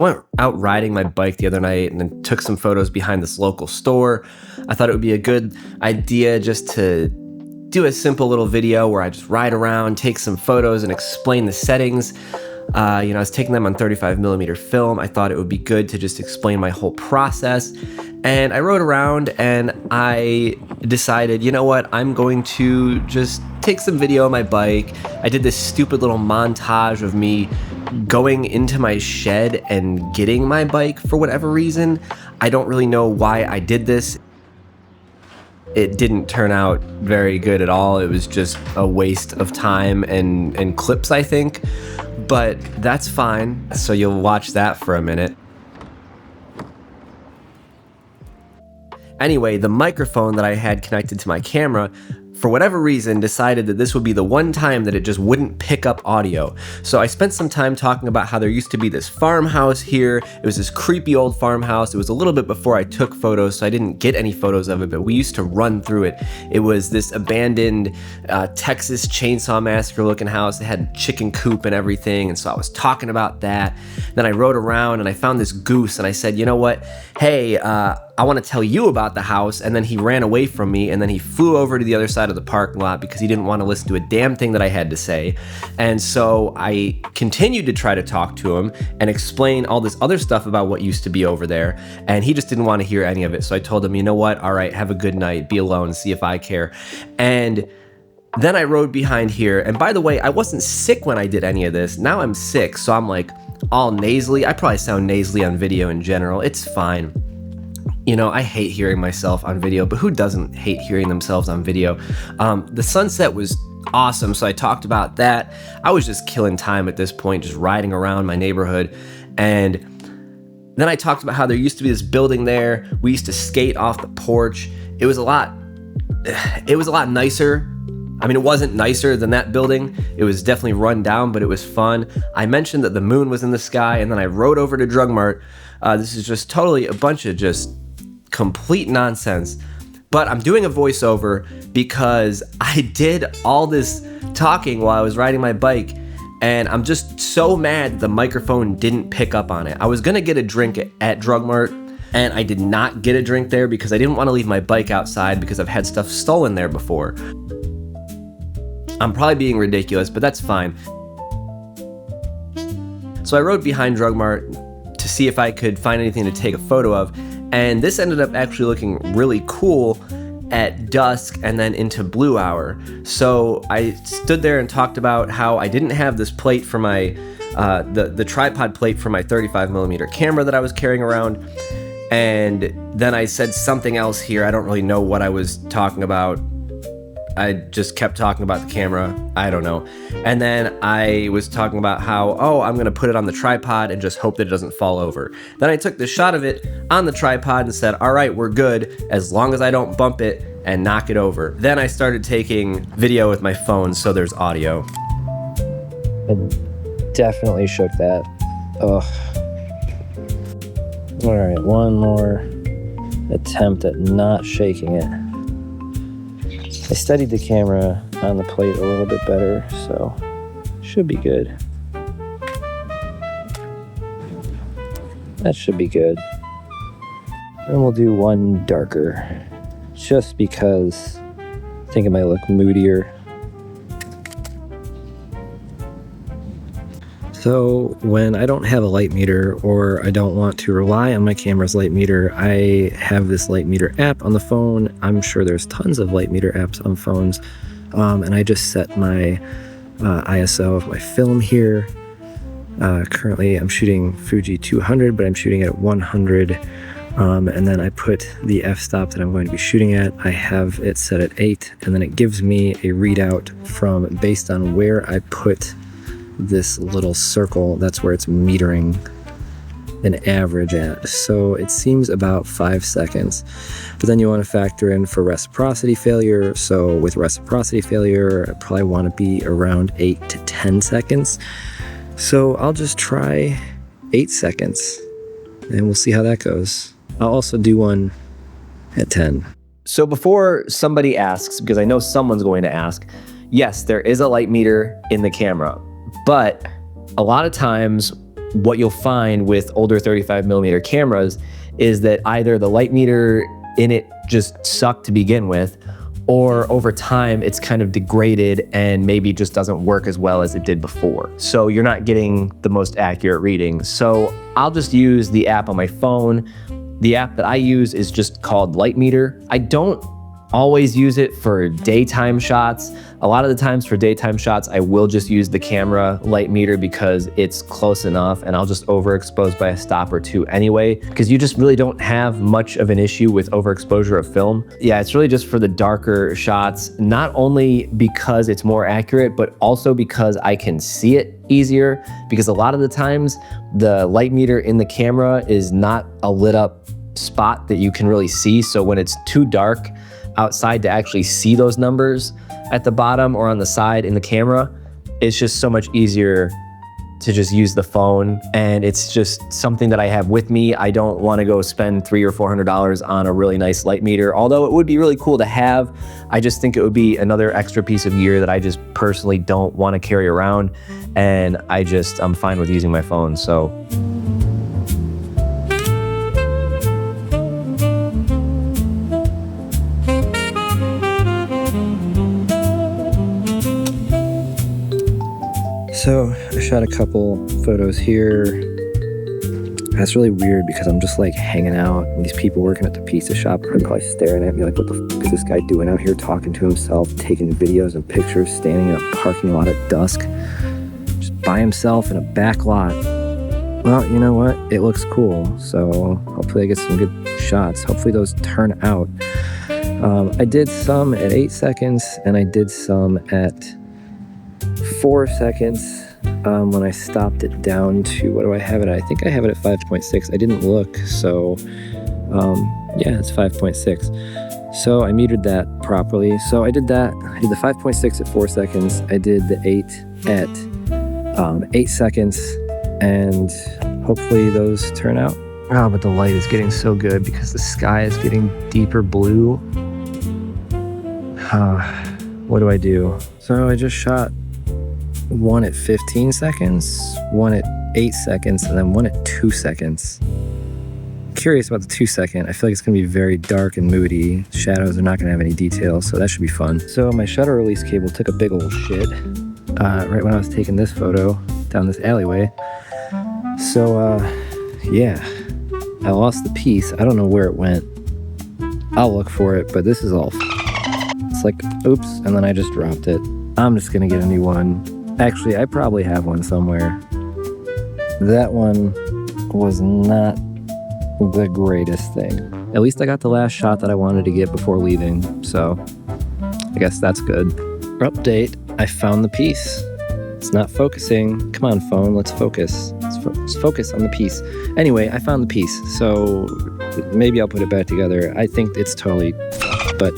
Went out riding my bike the other night and then took some photos behind this local store. I thought it would be a good idea just to do a simple little video where I just ride around, take some photos, and explain the settings. I was taking them on 35mm film. I thought it would be good to just explain my whole process. And I rode around and I decided, you know what, I'm going to just take some video of my bike. I did this stupid little montage of me going into my shed and getting my bike for whatever reason. I don't really know why I did this. It didn't turn out very good at all. It was just a waste of time and clips, I think. But that's fine. So you'll watch that for a minute. Anyway, the microphone that I had connected to my camera, for whatever reason, decided that this would be the one time that it just wouldn't pick up audio. So I spent some time talking about how there used to be this farmhouse here. It was this creepy old farmhouse. It was a little bit before I took photos, so I didn't get any photos of it, but we used to run through it. It was this abandoned Texas Chainsaw Massacre looking house. It had chicken coop and everything, and so I was talking about that. Then I rode around and I found this goose, and I said, you know what? Hey, I want to tell you about the house. And then he ran away from me, and then he flew over to the other side of the parking lot because he didn't want to listen to a damn thing that I had to say. And so I continued to try to talk to him and explain all this other stuff about what used to be over there, and he just didn't want to hear any of it. So I told him, you know what, all right, have a good night, be alone, see if I care. And then I rode behind here, and by the way, I wasn't sick when I did any of this. Now I'm sick, so I'm like all nasally. I probably sound nasally on video in general. It's fine. You know, I hate hearing myself on video, but who doesn't hate hearing themselves on video? The sunset was awesome, so I talked about that. I was just killing time at this point, just riding around my neighborhood. And then I talked about how there used to be this building there. We used to skate off the porch. It was a lot nicer. I mean, it wasn't nicer than that building. It was definitely run down, but it was fun. I mentioned that the moon was in the sky, and then I rode over to Drug Mart. This is just totally a bunch of just complete nonsense. But I'm doing a voiceover because I did all this talking while I was riding my bike, and I'm just so mad the microphone didn't pick up on it. I was gonna get a drink at Drug Mart, and I did not get a drink there because I didn't want to leave my bike outside because I've had stuff stolen there before. I'm probably being ridiculous, but that's fine. So I rode behind Drug Mart to see if I could find anything to take a photo of, and this ended up actually looking really cool at dusk and then into blue hour. So I stood there and talked about how I didn't have this plate for my the tripod plate for my 35mm camera that I was carrying around, and then I said something else here. I don't really know what I was talking about. I just kept talking about the camera. I don't know. And then I was talking about how, I'm going to put it on the tripod and just hope that it doesn't fall over. Then I took the shot of it on the tripod and said, all right, we're good as long as I don't bump it and knock it over. Then I started taking video with my phone, so there's audio. I definitely shook that. Ugh. All right, one more attempt at not shaking it. I studied the camera on the plate a little bit better, so should be good. That should be good. And we'll do one darker, just because I think it might look moodier. So when I don't have a light meter or I don't want to rely on my camera's light meter, I have this light meter app on the phone. I'm sure there's tons of light meter apps on phones. And I just set my ISO of my film here. Currently I'm shooting Fuji 200, but I'm shooting at 100. And then I put the f-stop that I'm going to be shooting at. I have it set at 8, and then it gives me a readout from based on where I put this little circle. That's where it's metering an average at. So it seems about 5 seconds. But then you want to factor in for reciprocity failure. So with reciprocity failure, I probably want to be around 8 to 10 seconds. So I'll just try 8 seconds and we'll see how that goes. I'll also do one at 10. So before somebody asks, because I know someone's going to ask, yes, there is a light meter in the camera, but a lot of times what you'll find with older 35mm cameras is that either the light meter in it just sucked to begin with, or over time it's kind of degraded and maybe just doesn't work as well as it did before. So you're not getting the most accurate readings. So I'll just use the app on my phone. The app that I use is just called Light Meter. I don't always use it for daytime shots. A lot of the times for daytime shots, I will just use the camera light meter because it's close enough, and I'll just overexpose by a stop or two anyway, because you just really don't have much of an issue with overexposure of film. Yeah, it's really just for the darker shots, not only because it's more accurate, but also because I can see it easier, because a lot of the times the light meter in the camera is not a lit up spot that you can really see. So when it's too dark outside to actually see those numbers at the bottom or on the side in the camera, it's just so much easier to just use the phone. And it's just something that I have with me. I don't want to go spend $300 or $400 on a really nice light meter, although it would be really cool to have. I just think it would be another extra piece of gear that I just personally don't want to carry around. And I'm fine with using my phone. So So I shot a couple photos here. That's really weird because I'm just like hanging out, and these people working at the pizza shop are probably staring at me like, what the fuck is this guy doing out here talking to himself, taking videos and pictures, standing in a parking lot at dusk, just by himself in a back lot. Well, you know what? It looks cool. So hopefully I get some good shots. Hopefully those turn out. I did some at 8 seconds and I did some at 4 seconds when I stopped it down to, what do I have it at? I think I have it at 5.6. I didn't look, so yeah, it's 5.6. So I metered that properly. So I did that. I did the 5.6 at 4 seconds. I did the 8 at 8 seconds, and hopefully those turn out. Oh, but the light is getting so good because the sky is getting deeper blue. What do I do? So I just shot one at 15 seconds, one at 8 seconds, and then one at 2 seconds. Curious about the 2 second. I feel like it's gonna be very dark and moody. Shadows are not gonna have any details, so that should be fun. So my shutter release cable took a big old shit right when I was taking this photo down this alleyway. So yeah, I lost the piece. I don't know where it went. I'll look for it, but this is all it's like, oops, and then I just dropped it. I'm just gonna get a new one. Actually, I probably have one somewhere. That one was not the greatest thing. At least I got the last shot that I wanted to get before leaving, so I guess that's good. Update, I found the piece. It's not focusing. Come on, phone, let's focus. Let's focus on the piece. Anyway, I found the piece, so maybe I'll put it back together. I think it's totally fucked, but